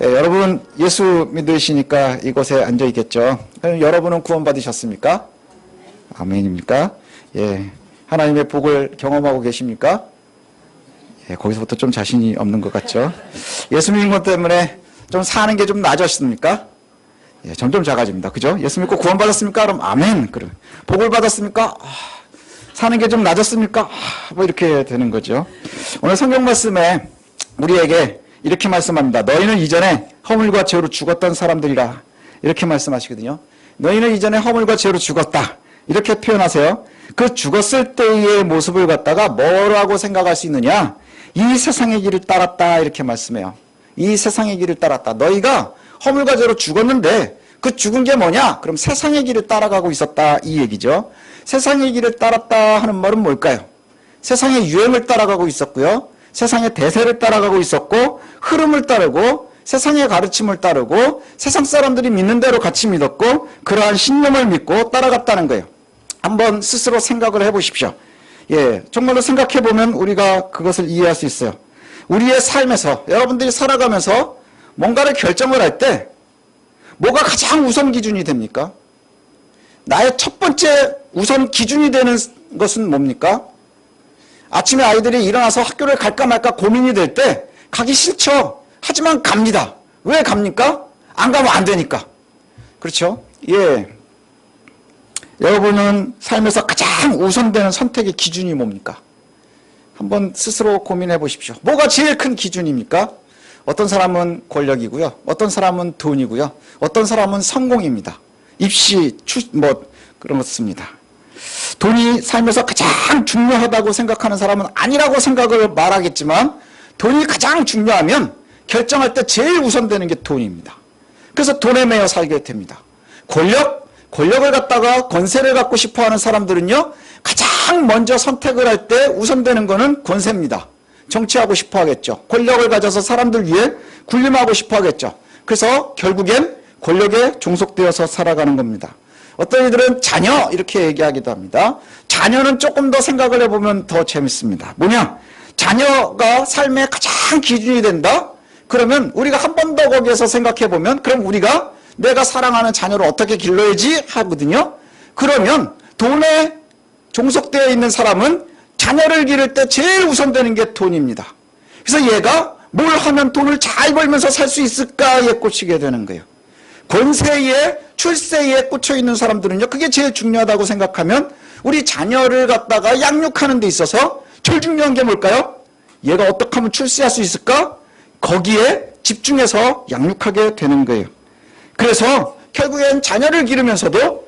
여러분 예수 믿으시니까 이곳에 앉아 있겠죠. 여러분은 구원받으셨습니까? 아멘입니까? 예, 하나님의 복을 경험하고 계십니까? 예, 거기서부터 좀 자신이 없는 것 같죠. 예수 믿는 것 때문에 좀 사는 게 좀 나아졌습니까? 예, 점점 작아집니다. 그죠? 예수 믿고 구원받았습니까? 그럼 아멘. 그럼 복을 받았습니까? 사는 게 좀 나아졌습니까? 뭐 이렇게 되는 거죠. 오늘 성경 말씀에 우리에게 이렇게 말씀합니다. 너희는 이전에 허물과 죄로 죽었던 사람들이라. 이렇게 말씀하시거든요. 너희는 이전에 허물과 죄로 죽었다. 이렇게 표현하세요. 그 죽었을 때의 모습을 갖다가 뭐라고 생각할 수 있느냐? 이 세상의 길을 따랐다. 이렇게 말씀해요. 이 세상의 길을 따랐다. 너희가 허물과 죄로 죽었는데 그 죽은 게 뭐냐? 그럼 세상의 길을 따라가고 있었다. 이 얘기죠. 세상의 길을 따랐다 하는 말은 뭘까요? 세상의 유행을 따라가고 있었고요. 세상의 대세를 따라가고 있었고 흐름을 따르고 세상의 가르침을 따르고 세상 사람들이 믿는 대로 같이 믿었고 그러한 신념을 믿고 따라갔다는 거예요. 한번 스스로 생각을 해보십시오. 예, 정말로 생각해보면 우리가 그것을 이해할 수 있어요. 우리의 삶에서 여러분들이 살아가면서 뭔가를 결정을 할 때 뭐가 가장 우선 기준이 됩니까? 나의 첫 번째 우선 기준이 되는 것은 뭡니까? 아침에 아이들이 일어나서 학교를 갈까 말까 고민이 될 때 가기 싫죠. 하지만 갑니다. 왜 갑니까? 안 가면 안 되니까. 그렇죠? 예. 여러분은 삶에서 가장 우선되는 선택의 기준이 뭡니까? 한번 스스로 고민해 보십시오. 뭐가 제일 큰 기준입니까? 어떤 사람은 권력이고요. 어떤 사람은 돈이고요. 어떤 사람은 성공입니다. 입시, 그렇습니다. 돈이 삶에서 가장 중요하다고 생각하는 사람은 아니라고 생각을 말하겠지만 돈이 가장 중요하면 결정할 때 제일 우선되는 게 돈입니다. 그래서 돈에 매여 살게 됩니다. 권력을 갖다가 권세를 갖고 싶어하는 사람들은요. 가장 먼저 선택을 할 때 우선되는 거는 권세입니다. 정치하고 싶어 하겠죠. 권력을 가져서 사람들 위해 군림하고 싶어 하겠죠. 그래서 결국엔 권력에 종속되어서 살아가는 겁니다. 어떤 이들은 자녀 이렇게 얘기하기도 합니다. 자녀는 조금 더 생각을 해보면 더 재밌습니다. 뭐냐? 자녀가 삶의 가장 기준이 된다? 그러면 우리가 한 번 더 거기에서 생각해보면 그럼 우리가 내가 사랑하는 자녀를 어떻게 길러야지 하거든요. 그러면 돈에 종속되어 있는 사람은 자녀를 기를 때 제일 우선되는 게 돈입니다. 그래서 얘가 뭘 하면 돈을 잘 벌면서 살 수 있을까에 꽂히게 되는 거예요. 권세에 출세에 꽂혀 있는 사람들은요. 그게 제일 중요하다고 생각하면 우리 자녀를 갖다가 양육하는 데 있어서 제일 중요한 게 뭘까요? 얘가 어떻게 하면 출세할 수 있을까? 거기에 집중해서 양육하게 되는 거예요. 그래서 결국엔 자녀를 기르면서도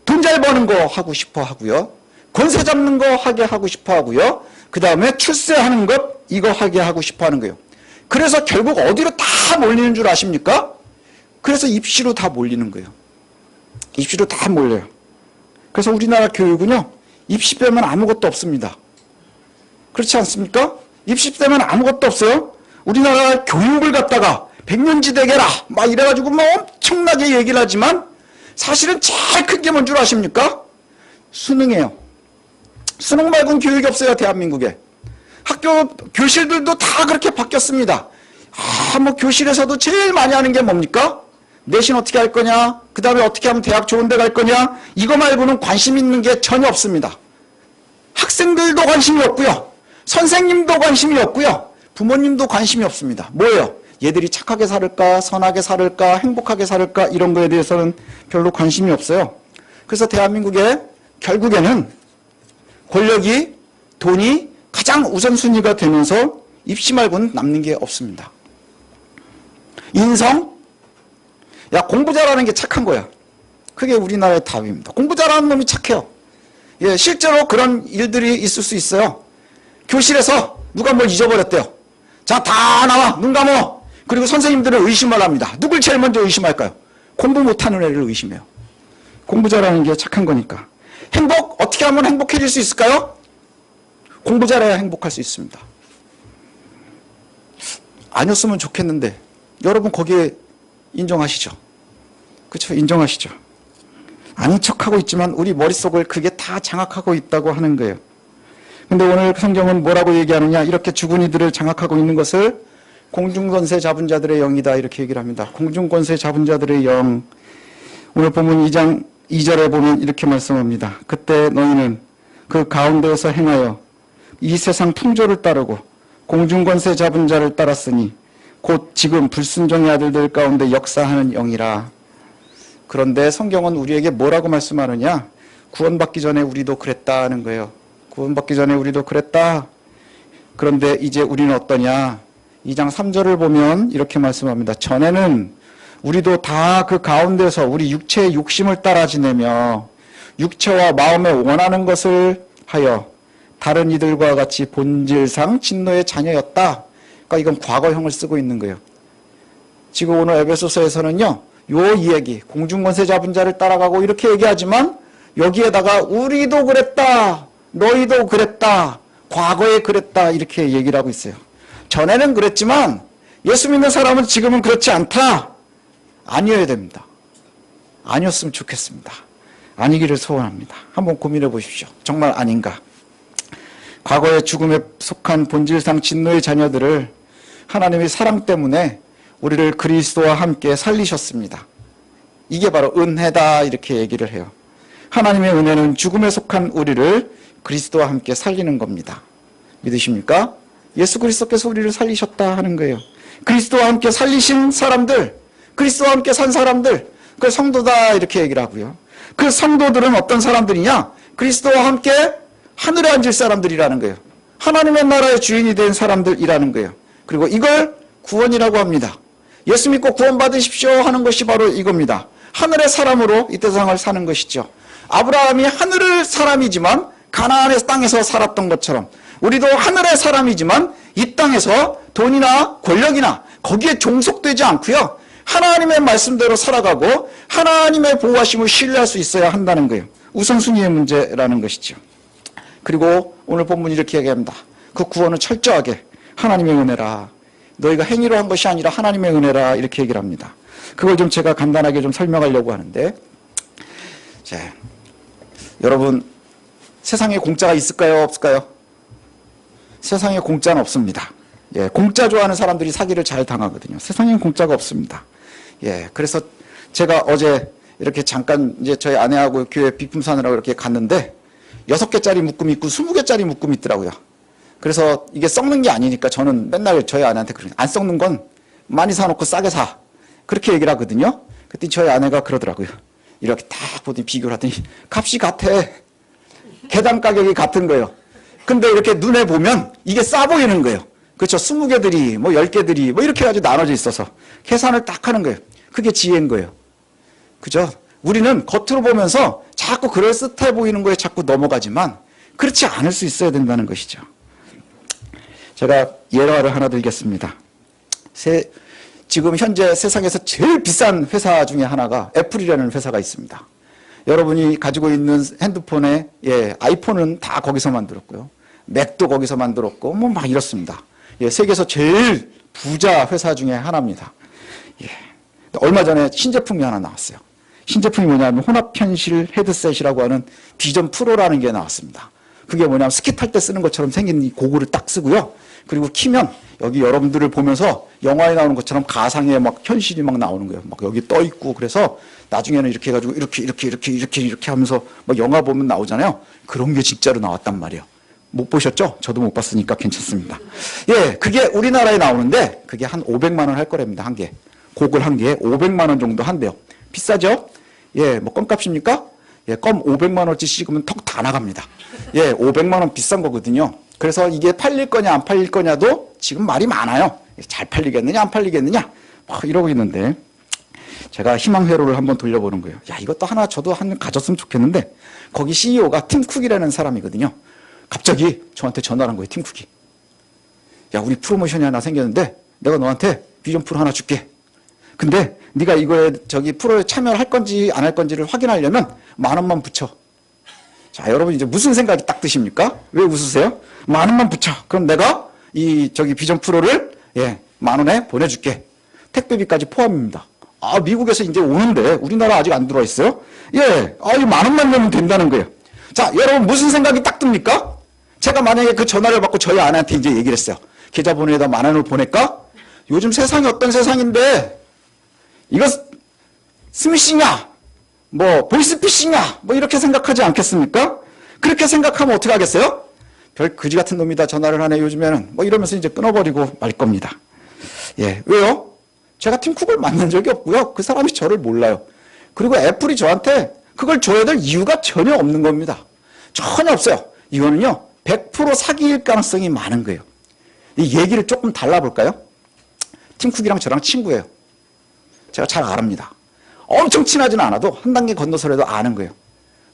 돈 잘 버는 거 하고 싶어 하고요. 권세 잡는 거 하게 하고 싶어 하고요. 그 다음에 출세하는 것 이거 하게 하고 싶어 하는 거예요. 그래서 결국 어디로 다 몰리는 줄 아십니까? 그래서 입시로 다 몰리는 거예요. 입시로 다 몰려요. 그래서 우리나라 교육은요. 입시 빼면 아무것도 없습니다. 그렇지 않습니까? 입시 빼면 아무것도 없어요. 우리나라 교육을 갖다가 백년지대계라 막 이래가지고 막 엄청나게 얘기를 하지만 사실은 제일 큰 게 뭔 줄 아십니까? 수능이에요. 수능 말고는 교육이 없어요. 대한민국에. 학교 교실들도 다 그렇게 바뀌었습니다. 뭐 교실에서도 제일 많이 하는 게 뭡니까? 내신 어떻게 할 거냐? 그 다음에 어떻게 하면 대학 좋은 데 갈 거냐? 이거 말고는 관심 있는 게 전혀 없습니다. 학생들도 관심이 없고요. 선생님도 관심이 없고요. 부모님도 관심이 없습니다. 뭐예요? 얘들이 착하게 살을까? 선하게 살을까? 행복하게 살을까? 이런 거에 대해서는 별로 관심이 없어요. 그래서 대한민국에 결국에는 권력이 돈이 가장 우선순위가 되면서 입시 말고는 남는 게 없습니다. 인성? 야, 공부 잘하는 게 착한 거야. 그게 우리나라의 답입니다. 공부 잘하는 놈이 착해요. 예, 실제로 그런 일들이 있을 수 있어요. 교실에서 누가 뭘 잊어버렸대요. 자, 다 나와. 눈 감어. 그리고 선생님들은 의심을 합니다. 누굴 제일 먼저 의심할까요? 공부 못하는 애를 의심해요. 공부 잘하는 게 착한 거니까. 행복? 어떻게 하면 행복해질 수 있을까요? 공부 잘해야 행복할 수 있습니다. 아니었으면 좋겠는데 여러분 거기에 인정하시죠? 그렇죠? 인정하시죠? 아닌 척하고 있지만 우리 머릿속을 그게 다 장악하고 있다고 하는 거예요. 근데 오늘 성경은 뭐라고 얘기하느냐? 이렇게 죽은 이들을 장악하고 있는 것을 공중권세 잡은 자들의 영이다 이렇게 얘기를 합니다. 공중권세 잡은 자들의 영. 오늘 본문 2장 2절에 보면 이렇게 말씀합니다. 그때 너희는 그 가운데에서 행하여 이 세상 풍조를 따르고 공중권세 잡은 자를 따랐으니 곧 지금 불순종의 아들들 가운데 역사하는 영이라. 그런데 성경은 우리에게 뭐라고 말씀하느냐? 구원받기 전에 우리도 그랬다는 거예요. 구원받기 전에 우리도 그랬다. 그런데 이제 우리는 어떠냐? 2장 3절을 보면 이렇게 말씀합니다. 전에는 우리도 다 그 가운데서 우리 육체의 욕심을 따라 지내며 육체와 마음에 원하는 것을 하여 다른 이들과 같이 본질상 진노의 자녀였다. 그러니까 이건 과거형을 쓰고 있는 거예요. 지금 오늘 에베소서에서는요, 요 이야기, 공중권세 잡은 자를 따라가고 이렇게 얘기하지만 여기에다가 우리도 그랬다, 너희도 그랬다, 과거에 그랬다 이렇게 얘기를 하고 있어요. 전에는 그랬지만 예수 믿는 사람은 지금은 그렇지 않다. 아니어야 됩니다. 아니었으면 좋겠습니다. 아니기를 소원합니다. 한번 고민해 보십시오. 정말 아닌가? 과거의 죽음에 속한 본질상 진노의 자녀들을 하나님의 사랑 때문에 우리를 그리스도와 함께 살리셨습니다. 이게 바로 은혜다 이렇게 얘기를 해요. 하나님의 은혜는 죽음에 속한 우리를 그리스도와 함께 살리는 겁니다. 믿으십니까? 예수 그리스도께서 우리를 살리셨다 하는 거예요. 그리스도와 함께 살리신 사람들, 그리스도와 함께 산 사람들, 그 성도다 이렇게 얘기를 하고요. 그 성도들은 어떤 사람들이냐? 그리스도와 함께 하늘에 앉을 사람들이라는 거예요. 하나님의 나라의 주인이 된 사람들이라는 거예요. 그리고 이걸 구원이라고 합니다. 예수 믿고 구원 받으십시오 하는 것이 바로 이겁니다. 하늘의 사람으로 이 세상을 사는 것이죠. 아브라함이 하늘의 사람이지만 가나안의 땅에서 살았던 것처럼 우리도 하늘의 사람이지만 이 땅에서 돈이나 권력이나 거기에 종속되지 않고요. 하나님의 말씀대로 살아가고 하나님의 보호하심을 신뢰할 수 있어야 한다는 거예요. 우선순위의 문제라는 것이죠. 그리고 오늘 본문이 이렇게 얘기합니다. 그 구원은 철저하게 하나님의 은혜라. 너희가 행위로 한 것이 아니라 하나님의 은혜라 이렇게 얘기를 합니다. 그걸 좀 제가 간단하게 좀 설명하려고 하는데, 자, 여러분 세상에 공짜가 있을까요? 없을까요? 세상에 공짜는 없습니다. 예, 공짜 좋아하는 사람들이 사기를 잘 당하거든요. 세상엔 공짜가 없습니다. 예, 그래서 제가 어제 이렇게 잠깐 이제 저희 아내하고 교회 비품 사느라고 이렇게 갔는데 6개짜리 묶음이 있고 20개짜리 묶음이 있더라고요. 그래서 이게 썩는 게 아니니까 저는 맨날 저희 아내한테 그러죠. 안 썩는 건 많이 사놓고 싸게 사. 그렇게 얘기를 하거든요. 그때 저희 아내가 그러더라고요. 이렇게 딱 보더니 비교를 하더니 값이 같아. 계단 가격이 같은 거예요. 근데 이렇게 눈에 보면 이게 싸 보이는 거예요. 그렇죠. 20개들이 뭐 10개들이 뭐 이렇게 해가지고 나눠져 있어서 계산을 딱 하는 거예요. 그게 지혜인 거예요. 그죠? 우리는 겉으로 보면서 자꾸 그럴듯해 보이는 거에 자꾸 넘어가지만 그렇지 않을 수 있어야 된다는 것이죠. 제가 예화를 하나 드리겠습니다. 지금 현재 세상에서 제일 비싼 회사 중에 하나가 애플이라는 회사가 있습니다. 여러분이 가지고 있는 핸드폰에 아이폰은 다 거기서 만들었고요. 맥도 거기서 만들었고 뭐 막 이렇습니다. 세계에서 제일 부자 회사 중에 하나입니다. 얼마 전에 신제품이 하나 나왔어요. 신제품이 뭐냐면 혼합현실 헤드셋이라고 하는 비전 프로라는 게 나왔습니다. 그게 뭐냐면 스키 탈 때 쓰는 것처럼 생긴 이 고글을 딱 쓰고요. 그리고 키면 여기 여러분들을 보면서 영화에 나오는 것처럼 가상의 막 현실이 막 나오는 거예요. 막 여기 떠 있고 그래서 나중에는 이렇게 해가지고 이렇게 하면서 막 영화 보면 나오잖아요. 그런 게 진짜로 나왔단 말이에요. 못 보셨죠? 저도 못 봤으니까 괜찮습니다. 예, 그게 우리나라에 나오는데 그게 한 500만 원 할 거랍니다. 한 개. 고글 한 개에 500만 원 정도 한대요. 비싸죠? 예, 뭐 껌값입니까? 예, 껌 500만 원치 씹으면 턱 다 나갑니다. 예, 500만 원 비싼 거거든요. 그래서 이게 팔릴 거냐 안 팔릴 거냐도 지금 말이 많아요. 잘 팔리겠느냐 안 팔리겠느냐 막 이러고 있는데 제가 희망회로를 한번 돌려보는 거예요. 야, 이것도 하나 저도 한 가졌으면 좋겠는데 거기 CEO가 팀 쿡이라는 사람이거든요. 갑자기 저한테 전화를 한 거예요. 팀 쿡이. 야, 우리 프로모션이 하나 생겼는데 내가 너한테 비전 프로 하나 줄게. 근데 네가 이거에 프로에 참여를 할 건지 안 할 건지를 확인하려면 10,000원만 붙여. 자, 여러분 이제 무슨 생각이 딱 드십니까? 왜 웃으세요? 10,000원만 붙여. 그럼 내가 비전 프로를 10,000원에 보내줄게. 택배비까지 포함입니다. 아, 미국에서 이제 오는데 우리나라 아직 안 들어와 있어요? 예, 아, 이 10,000원만 내면 된다는 거예요. 자, 여러분 무슨 생각이 딱 듭니까? 제가 만약에 그 전화를 받고 저희 아내한테 이제 얘기를 했어요. 계좌번호에다 10,000원을 보낼까? 요즘 세상이 어떤 세상인데 이거 스미싱이야, 뭐 보이스피싱이야, 뭐 이렇게 생각하지 않겠습니까? 그렇게 생각하면 어떻게 하겠어요? 별 그지 같은 놈이다 전화를 하네 요즘에는, 뭐 이러면서 이제 끊어버리고 말 겁니다. 예, 왜요? 제가 팀 쿡을 만난 적이 없고요. 그 사람이 저를 몰라요. 그리고 애플이 저한테 그걸 줘야 될 이유가 전혀 없는 겁니다. 전혀 없어요. 이거는요, 100% 사기일 가능성이 많은 거예요. 이 얘기를 조금 달라볼까요? 팀 쿡이랑 저랑 친구예요. 제가 잘 압니다. 엄청 친하지는 않아도 한 단계 건너서라도 아는 거예요.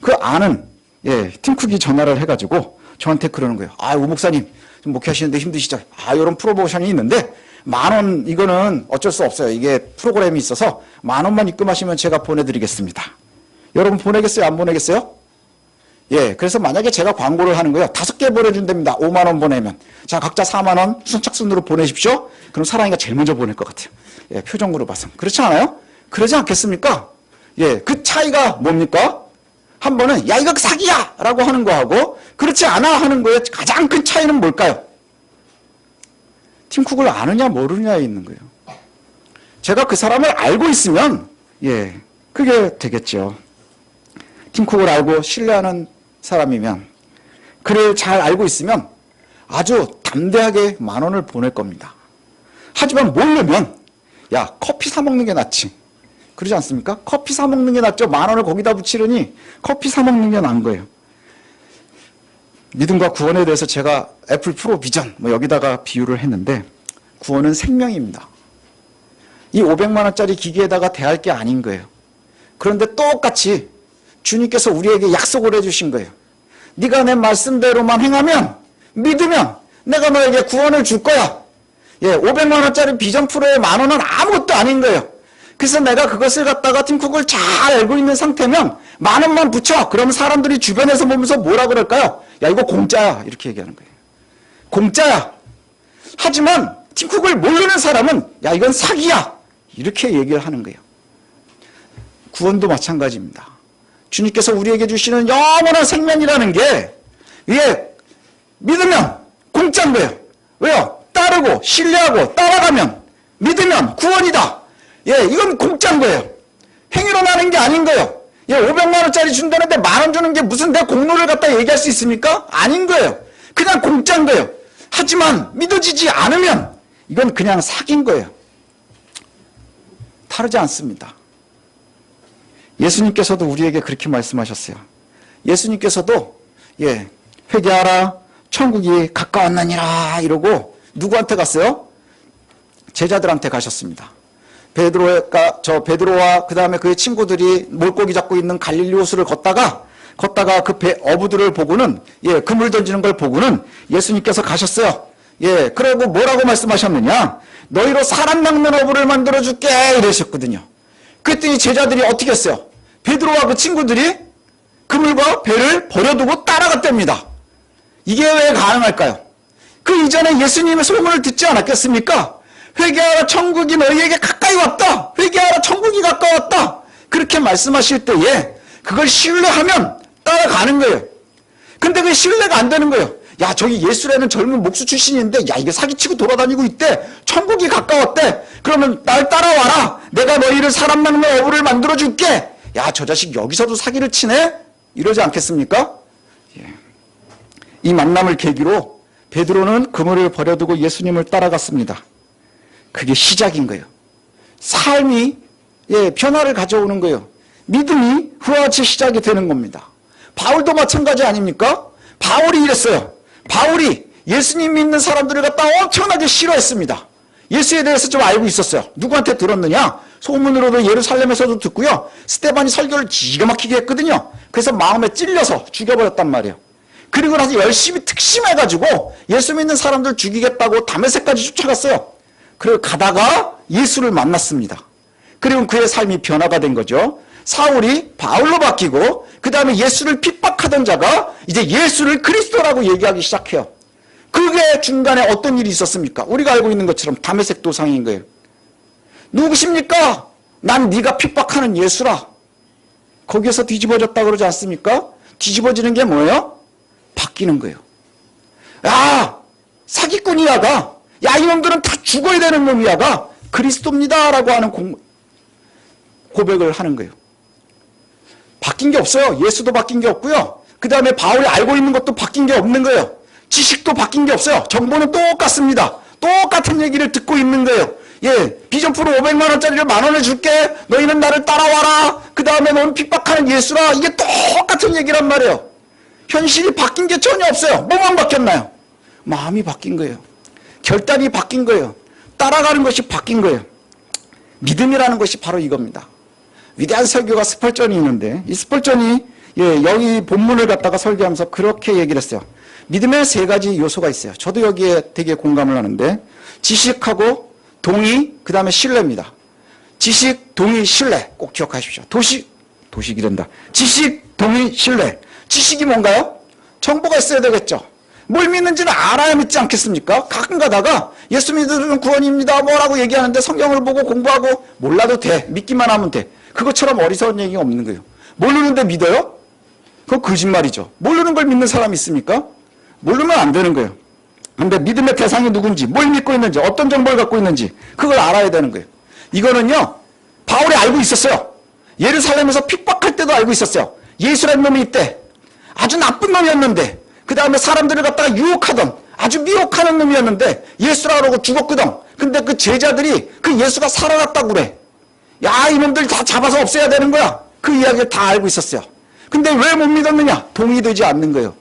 그 아는, 예, 팀 쿡이 전화를 해가지고 저한테 그러는 거예요. 아, 우 목사님, 좀 목회하시는데 힘드시죠? 아, 이런 프로모션이 있는데 10,000원, 이거는 어쩔 수 없어요. 이게 프로그램이 있어서 10,000원만 입금하시면 제가 보내드리겠습니다. 여러분 보내겠어요? 안 보내겠어요? 예, 그래서 만약에 제가 광고를 하는 거예요. 5개 보내준답니다. 50,000원 보내면. 자, 각자 40,000원 순착순으로 보내십시오. 그럼 사랑이가 제일 먼저 보낼 것 같아요. 예, 표정으로 봐서. 그렇지 않아요? 그러지 않겠습니까? 예, 그 차이가 뭡니까? 한 번은 야, 이거 사기야! 라고 하는 거하고 그렇지 않아 하는 거에 가장 큰 차이는 뭘까요? 팀 쿡을 아느냐 모르느냐에 있는 거예요. 제가 그 사람을 알고 있으면, 예, 그게 되겠죠. 팀 쿡을 알고 신뢰하는 사람이면, 그를 잘 알고 있으면 아주 담대하게 10,000원을 보낼 겁니다. 하지만 모르면, 야, 커피 사 먹는 게 낫지. 그러지 않습니까? 커피 사 먹는 게 낫죠. 10,000원을 거기다 붙이려니 커피 사 먹는 게 나은 거예요. 믿음과 구원에 대해서 제가 애플 프로 비전, 뭐 여기다가 비유를 했는데, 구원은 생명입니다. 이 500만 원짜리 기기에다가 대할 게 아닌 거예요. 그런데 똑같이 주님께서 우리에게 약속을 해주신 거예요. 네가 내 말씀대로만 행하면, 믿으면 내가 너에게 구원을 줄 거야. 예, 500만 원짜리 비전 프로의 10,000원은 아무것도 아닌 거예요. 그래서 내가 그것을 갖다가 팀 쿡을 잘 알고 있는 상태면 10,000원만 붙여. 그러면 사람들이 주변에서 보면서 뭐라 그럴까요? 야, 이거 공짜야. 이렇게 얘기하는 거예요. 공짜야. 하지만 팀 쿡을 모르는 사람은 야, 이건 사기야. 이렇게 얘기를 하는 거예요. 구원도 마찬가지입니다. 주님께서 우리에게 주시는 영원한 생명이라는 게 이게 믿으면 공짜인 거예요. 왜요? 따르고 신뢰하고 따라가면 믿으면 구원이다. 예, 이건 공짜인 거예요. 행위로 나는 게 아닌 거예요. 예, 500만 원짜리 준다는데 10,000원 주는 게 무슨 내 공로를 갖다 얘기할 수 있습니까? 아닌 거예요. 그냥 공짜인 거예요. 하지만 믿어지지 않으면 이건 그냥 사기인 거예요. 다르지 않습니다. 예수님께서도 우리에게 그렇게 말씀하셨어요. 예수님께서도 예, 회개하라 천국이 가까웠느니라 이러고 누구한테 갔어요? 제자들한테 가셨습니다. 베드로와 그 다음에 그의 친구들이 물고기 잡고 있는 갈릴리 호수를 걷다가 그 어부들을 보고는, 예, 그물 던지는 걸 보고는 예수님께서 가셨어요. 예, 그리고 뭐라고 말씀하셨느냐? 너희로 사람 낚는 어부를 만들어 줄게 이러셨거든요. 그랬더니 제자들이 어떻게 했어요? 베드로와 그 친구들이 그물과 배를 버려두고 따라갔답니다. 이게 왜 가능할까요? 그 이전에 예수님의 소문을 듣지 않았겠습니까? 회개하라 천국이 너희에게 가까이 왔다. 회개하라 천국이 가까웠다. 그렇게 말씀하실 때에 그걸 신뢰하면 따라가는 거예요. 근데 그게 신뢰가 안 되는 거예요. 야, 저기 예수라는 젊은 목수 출신인데 야, 이게 사기치고 돌아다니고 있대. 천국이 가까웠대. 그러면 날 따라와라. 내가 너희를 사람 낚는 어부를 만들어 줄게. 야, 저 자식 여기서도 사기를 치네? 이러지 않겠습니까? 예. 이 만남을 계기로 베드로는 그물을 버려두고 예수님을 따라갔습니다. 그게 시작인 거예요. 삶이, 예, 변화를 가져오는 거예요. 믿음이 그와 같이 시작이 되는 겁니다. 바울도 마찬가지 아닙니까? 바울이 이랬어요. 바울이 예수님 믿는 사람들을 갖다 엄청나게 싫어했습니다. 예수에 대해서 좀 알고 있었어요. 누구한테 들었느냐? 소문으로도 예루살렘에서도 듣고요. 스데반이 설교를 기가 막히게 했거든요. 그래서 마음에 찔려서 죽여버렸단 말이에요. 그리고 나서 열심히 특심해가지고 예수 믿는 사람들 죽이겠다고 다메섹까지 쫓아갔어요. 그리고 가다가 예수를 만났습니다. 그리고 그의 삶이 변화가 된 거죠. 사울이 바울로 바뀌고 그 다음에 예수를 핍박하던 자가 이제 예수를 그리스도라고 얘기하기 시작해요. 그게 중간에 어떤 일이 있었습니까? 우리가 알고 있는 것처럼 다메섹 도상인 거예요. 누구십니까? 난 네가 핍박하는 예수라. 거기에서 뒤집어졌다 그러지 않습니까? 뒤집어지는 게 뭐예요? 바뀌는 거예요. 야, 사기꾼이야가 야, 이놈들은 다 죽어야 되는 놈이야가 그리스도입니다라고 하는 고백을 하는 거예요. 바뀐 게 없어요. 예수도 바뀐 게 없고요. 그 다음에 바울이 알고 있는 것도 바뀐 게 없는 거예요. 지식도 바뀐 게 없어요. 정보는 똑같습니다. 똑같은 얘기를 듣고 있는 거예요. 예, 비전프로 500만 원짜리를 10,000원에 줄게. 너희는 나를 따라와라. 그 다음에 너는 핍박하는 예수라. 이게 똑같은 얘기란 말이에요. 현실이 바뀐 게 전혀 없어요. 뭐만 바뀌었나요? 마음이 바뀐 거예요. 결단이 바뀐 거예요. 따라가는 것이 바뀐 거예요. 믿음이라는 것이 바로 이겁니다. 위대한 설교가 스펄전이 있는데 이 스펄전이 여기 본문을 갖다가 설교하면서 그렇게 얘기를 했어요. 믿음에 3가지 요소가 있어요. 저도 여기에 되게 공감을 하는데 지식하고 동의, 그 다음에 신뢰입니다. 지식, 동의, 신뢰 꼭 기억하십시오. 도식이란다. 지식, 동의, 신뢰. 지식이 뭔가요? 정보가 있어야 되겠죠. 뭘 믿는지는 알아야 믿지 않겠습니까? 가끔 가다가 예수 믿으면 구원입니다 뭐라고 얘기하는데 성경을 보고 공부하고 몰라도 돼. 믿기만 하면 돼. 그것처럼 어리석은 얘기가 없는 거예요. 모르는데 믿어요? 그거 거짓말이죠. 모르는 걸 믿는 사람이 있습니까? 모르면 안 되는 거예요. 근데 믿음의 대상이 누군지, 뭘 믿고 있는지, 어떤 정보를 갖고 있는지 그걸 알아야 되는 거예요. 이거는요, 바울이 알고 있었어요. 예루살렘에서 핍박할 때도 알고 있었어요. 예수라는 놈이 있대. 아주 나쁜 놈이었는데 그 다음에 사람들을 갖다가 유혹하던 아주 미혹하는 놈이었는데 예수라 그러고 죽었거든. 근데 그 제자들이 그 예수가 살아났다고 그래. 야, 이놈들 다 잡아서 없애야 되는 거야. 그 이야기를 다 알고 있었어요. 근데 왜 못 믿었느냐? 동의되지 않는 거예요.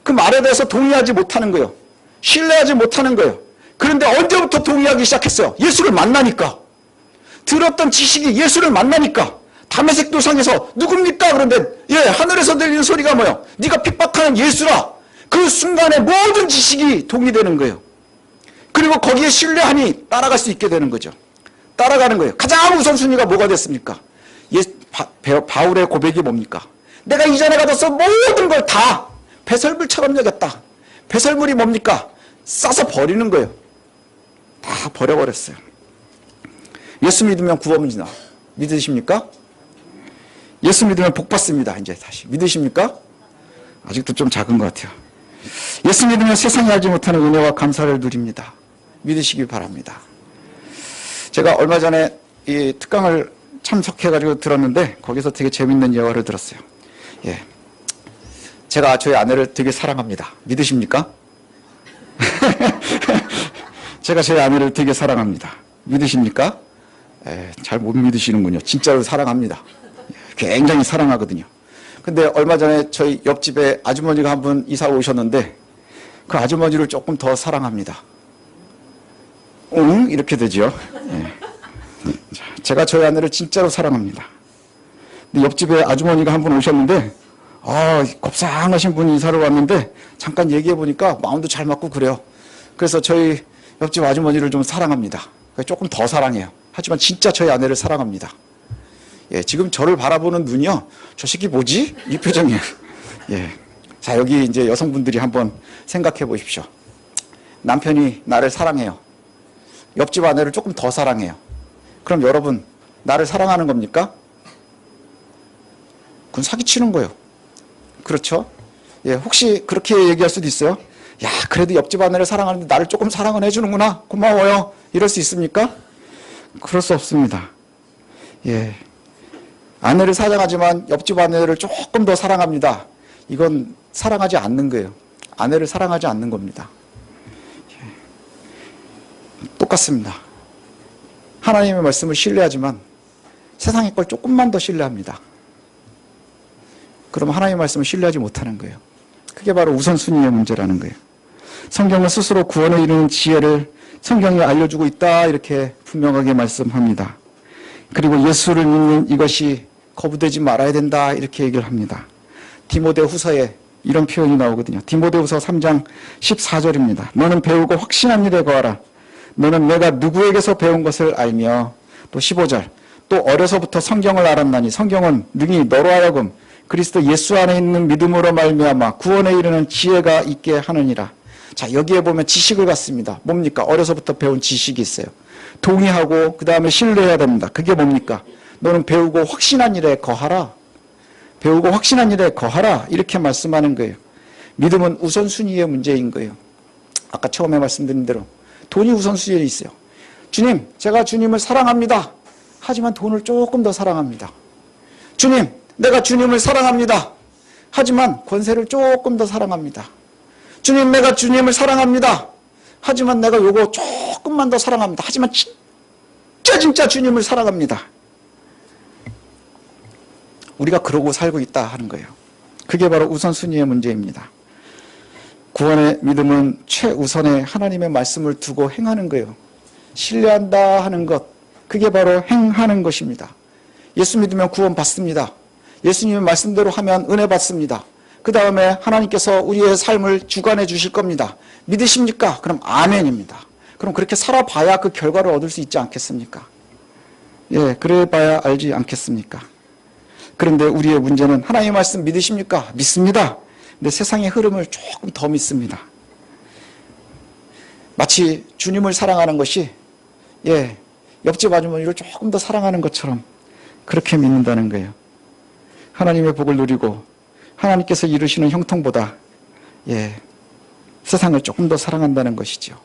그 말에 대해서 동의하지 못하는 거예요. 신뢰하지 못하는 거예요. 그런데 언제부터 동의하기 시작했어요? 예수를 만나니까. 들었던 지식이 예수를 만나니까. 다메섹 도상에서 누굽니까? 그런데 하늘에서 들리는 소리가 뭐예요? 네가 핍박하는 예수라. 그 순간에 모든 지식이 동의되는 거예요. 그리고 거기에 신뢰하니 따라갈 수 있게 되는 거죠. 따라가는 거예요. 가장 우선순위가 뭐가 됐습니까? 바울의 고백이 뭡니까? 내가 이전에 가졌던 모든 걸 다 배설물처럼 여겼다. 배설물이 뭡니까? 싸서 버리는 거예요. 다 버려버렸어요. 예수 믿으면 구원이나 믿으십니까? 예수 믿으면 복 받습니다. 이제 다시 믿으십니까? 아직도 좀 작은 것 같아요. 예수 믿으면 세상이 알지 못하는 은혜와 감사를 누립니다. 믿으시기 바랍니다. 제가 얼마 전에 이 특강을 참석해가지고 들었는데 거기서 되게 재밌는 예화를 들었어요. 예, 제가 저희 아내를 되게 사랑합니다. 믿으십니까? 제가 제 아내를 되게 사랑합니다. 믿으십니까? 잘 못 믿으시는군요. 진짜로 사랑합니다. 굉장히 사랑하거든요. 근데 얼마 전에 저희 옆집에 아주머니가 한 분 이사 오셨는데 그 아주머니를 조금 더 사랑합니다. 응? 이렇게 되죠. 제가 저희 아내를 진짜로 사랑합니다. 근데 옆집에 아주머니가 한 분 오셨는데 곱상하신 분이 이사를 왔는데 잠깐 얘기해 보니까 마음도 잘 맞고 그래요. 그래서 저희 옆집 아주머니를 좀 사랑합니다. 조금 더 사랑해요. 하지만 진짜 저희 아내를 사랑합니다. 예, 지금 저를 바라보는 눈이요. 저 새끼 뭐지? 이 표정이에요. 예. 자, 여기 이제 여성분들이 한번 생각해 보십시오. 남편이 나를 사랑해요. 옆집 아내를 조금 더 사랑해요. 그럼 여러분, 나를 사랑하는 겁니까? 그건 사기치는 거예요. 그렇죠? 예, 혹시 그렇게 얘기할 수도 있어요? 야, 그래도 옆집 아내를 사랑하는데 나를 조금 사랑은 해주는구나. 고마워요. 이럴 수 있습니까? 그럴 수 없습니다. 예. 아내를 사랑하지만 옆집 아내를 조금 더 사랑합니다. 이건 사랑하지 않는 거예요. 아내를 사랑하지 않는 겁니다. 똑같습니다. 하나님의 말씀을 신뢰하지만 세상의 걸 조금만 더 신뢰합니다. 그럼 하나님의 말씀을 신뢰하지 못하는 거예요. 그게 바로 우선순위의 문제라는 거예요. 성경은 스스로 구원에 이르는 지혜를 성경이 알려주고 있다 이렇게 분명하게 말씀합니다. 그리고 예수를 믿는 이것이 거부되지 말아야 된다 이렇게 얘기를 합니다. 디모데후서에 이런 표현이 나오거든요. 디모데후서 3장 14절입니다. 너는 배우고 확신한 일에 거하라. 너는 내가 누구에게서 배운 것을 알며 또 15절 또 어려서부터 성경을 알았나니 성경은 능히 너로 하여금 그리스도 예수 안에 있는 믿음으로 말미암아 구원에 이르는 지혜가 있게 하느니라. 자, 여기에 보면 지식을 갖습니다. 뭡니까? 어려서부터 배운 지식이 있어요. 동의하고 그 다음에 신뢰해야 됩니다. 그게 뭡니까? 너는 배우고 확신한 일에 거하라. 배우고 확신한 일에 거하라. 이렇게 말씀하는 거예요. 믿음은 우선순위의 문제인 거예요. 아까 처음에 말씀드린 대로 돈이 우선순위에 있어요. 주님, 제가 주님을 사랑합니다. 하지만 돈을 조금 더 사랑합니다. 주님, 내가 주님을 사랑합니다. 하지만 권세를 조금 더 사랑합니다. 주님, 내가 주님을 사랑합니다. 하지만 내가 요거 조금만 더 사랑합니다. 하지만 진짜 주님을 사랑합니다. 우리가 그러고 살고 있다 하는 거예요. 그게 바로 우선순위의 문제입니다. 구원의 믿음은 최우선의 하나님의 말씀을 두고 행하는 거예요. 신뢰한다 하는 것, 그게 바로 행하는 것입니다. 예수 믿으면 구원 받습니다. 예수님의 말씀대로 하면 은혜 받습니다. 그 다음에 하나님께서 우리의 삶을 주관해 주실 겁니다. 믿으십니까? 그럼 아멘입니다. 그럼 그렇게 살아봐야 그 결과를 얻을 수 있지 않겠습니까? 예, 그래 봐야 알지 않겠습니까? 그런데 우리의 문제는 하나님의 말씀 믿으십니까? 믿습니다. 근데 세상의 흐름을 조금 더 믿습니다. 마치 주님을 사랑하는 것이 옆집 아주머니를 조금 더 사랑하는 것처럼 그렇게 믿는다는 거예요. 하나님의 복을 누리고 하나님께서 이루시는 형통보다 세상을 조금 더 사랑한다는 것이죠.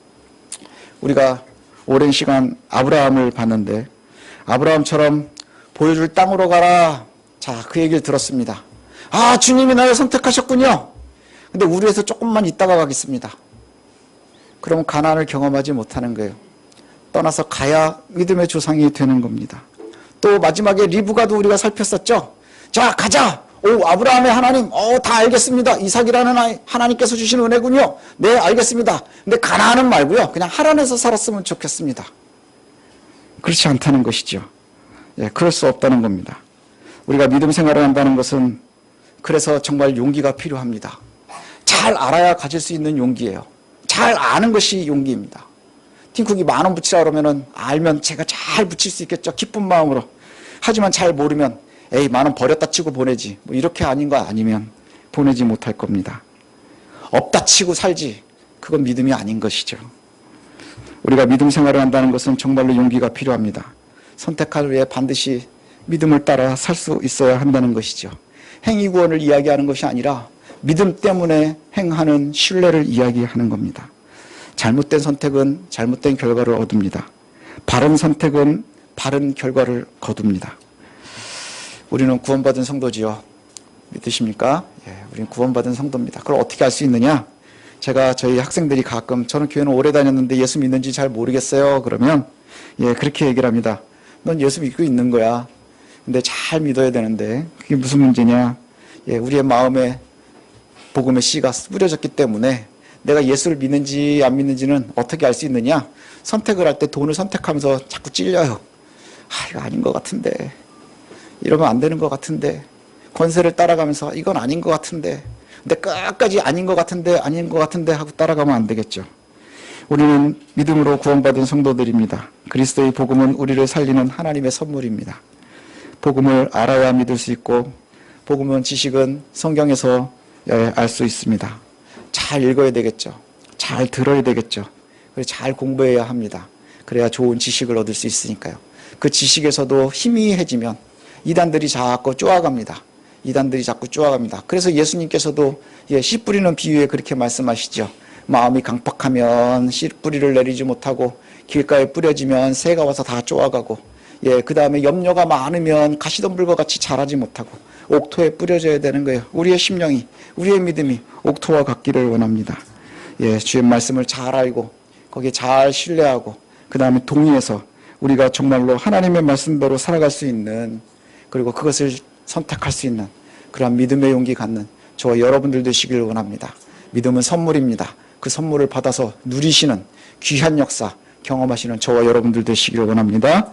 우리가 오랜 시간 아브라함을 봤는데 아브라함처럼 보여줄 땅으로 가라. 자, 그 얘기를 들었습니다. 아, 주님이 나를 선택하셨군요. 근데 우리에서 조금만 있다가 가겠습니다. 그럼 가나안을 경험하지 못하는 거예요. 떠나서 가야 믿음의 조상이 되는 겁니다. 또 마지막에 리브가도 우리가 살폈었죠. 자, 가자. 오, 아브라함의 하나님, 다 알겠습니다. 이삭이라는 아이 하나님께서 주신 은혜군요. 네, 알겠습니다. 근데 가나안은 말고요. 그냥 하란에서 살았으면 좋겠습니다. 그렇지 않다는 것이죠. 그럴 수 없다는 겁니다. 우리가 믿음 생활을 한다는 것은 그래서 정말 용기가 필요합니다. 잘 알아야 가질 수 있는 용기예요. 잘 아는 것이 용기입니다. 팀쿡이 10,000원 붙이라 그러면은 알면 제가 잘 붙일 수 있겠죠. 기쁜 마음으로. 하지만 잘 모르면 에이, 10,000원 버렸다 치고 보내지. 뭐 이렇게 아닌 거 아니면 보내지 못할 겁니다. 없다 치고 살지. 그건 믿음이 아닌 것이죠. 우리가 믿음 생활을 한다는 것은 정말로 용기가 필요합니다. 선택할 후에 반드시 믿음을 따라 살 수 있어야 한다는 것이죠. 행위구원을 이야기하는 것이 아니라 믿음 때문에 행하는 신뢰를 이야기하는 겁니다. 잘못된 선택은 잘못된 결과를 얻습니다. 바른 선택은 바른 결과를 거둡니다. 우리는 구원받은 성도지요. 믿으십니까? 우리는 구원받은 성도입니다. 그걸 어떻게 알 수 있느냐? 제가 저희 학생들이 가끔 저는 교회는 오래 다녔는데 예수 믿는지 잘 모르겠어요. 그러면 그렇게 얘기를 합니다. 넌 예수 믿고 있는 거야. 근데 잘 믿어야 되는데 그게 무슨 문제냐? 우리의 마음에 복음의 씨가 뿌려졌기 때문에 내가 예수를 믿는지 안 믿는지는 어떻게 알 수 있느냐? 선택을 할 때 돈을 선택하면서 자꾸 찔려요. 아, 이거 아닌 것 같은데. 이러면 안 되는 것 같은데. 권세를 따라가면서 이건 아닌 것 같은데. 근데 끝까지 아닌 것 같은데 하고 따라가면 안 되겠죠. 우리는 믿음으로 구원받은 성도들입니다. 그리스도의 복음은 우리를 살리는 하나님의 선물입니다. 복음을 알아야 믿을 수 있고 복음은 지식은 성경에서 알 수 있습니다. 잘 읽어야 되겠죠. 잘 들어야 되겠죠. 그리고 잘 공부해야 합니다. 그래야 좋은 지식을 얻을 수 있으니까요. 그 지식에서도 희미해지면 이단들이 자꾸 쪼아갑니다. 이단들이 자꾸 쪼아갑니다. 그래서 예수님께서도 씨 뿌리는 비유에 그렇게 말씀하시죠. 마음이 강팍하면 씨 뿌리를 내리지 못하고 길가에 뿌려지면 새가 와서 다 쪼아가고 그 다음에 염려가 많으면 가시덤불과 같이 자라지 못하고 옥토에 뿌려져야 되는 거예요. 우리의 심령이, 우리의 믿음이 옥토와 같기를 원합니다. 주의 말씀을 잘 알고 거기에 잘 신뢰하고 그 다음에 동의해서 우리가 정말로 하나님의 말씀대로 살아갈 수 있는 그리고 그것을 선택할 수 있는 그러한 믿음의 용기 갖는 저와 여러분들 되시기를 원합니다. 믿음은 선물입니다. 그 선물을 받아서 누리시는 귀한 역사 경험하시는 저와 여러분들 되시기를 원합니다.